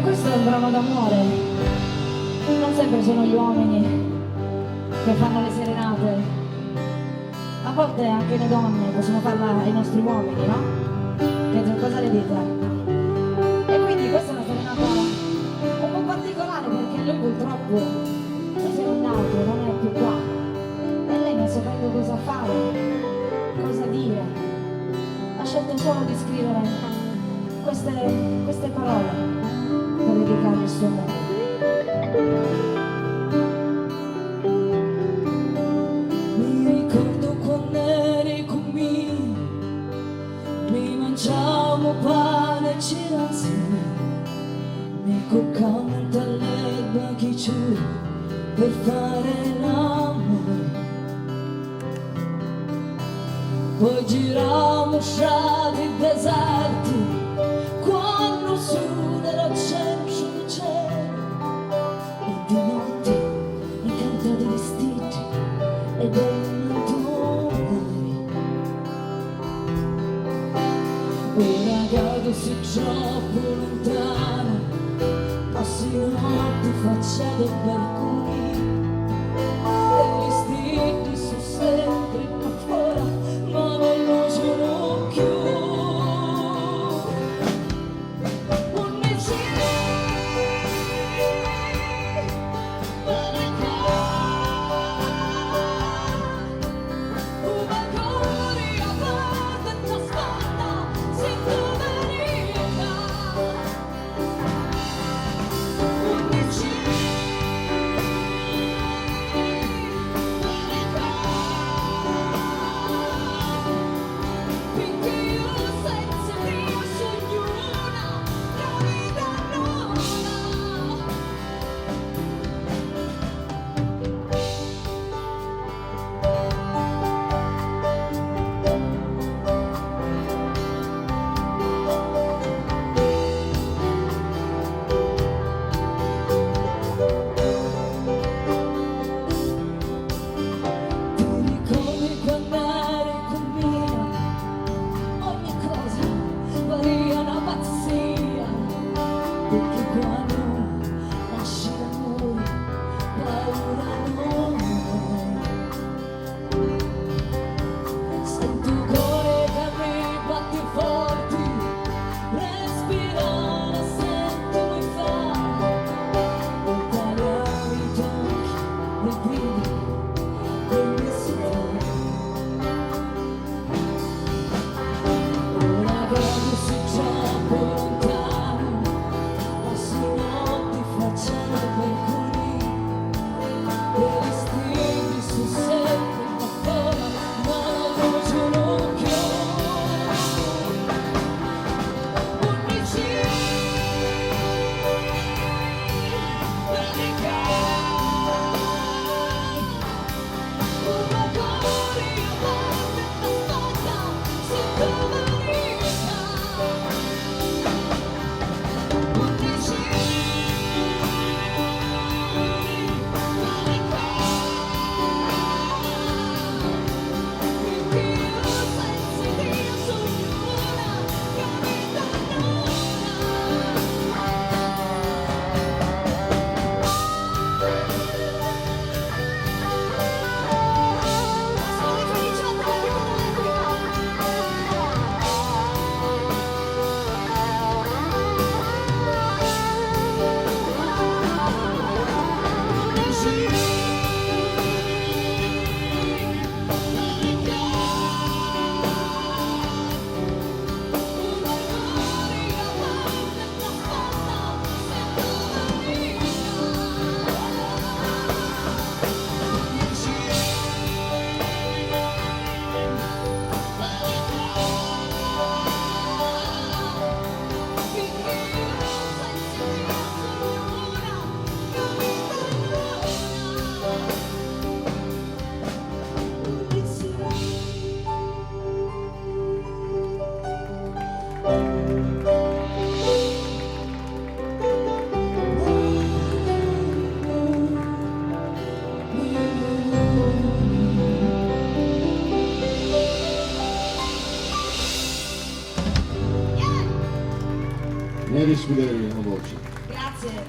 questo è un brano d'amore. Non sempre sono gli uomini che fanno le serenate, a volte anche le donne possono farla ai nostri uomini, no? Che cosa ne dite? E quindi questa è una serenata un po' particolare perché lui purtroppo se n'è andato, non è più qua e lei non sapendo cosa fare, cosa dire, ha scelto solo di scrivere queste parole per dedicare il suo amore. Mi ricordo quando eri con me, mi mangiamo pane e cirasi, mi coccavamo dall'erba che giù per fare l'amore. Poi giravamo strade deserti, quando su era centro di cielo, e di notte incantati vestiti e dormitori. Ora cado si troppo lontano, passi notti facendo balconi, e gli stili sono sempre qua fuori, ma non lo sono più. e respirare la voce. Grazie.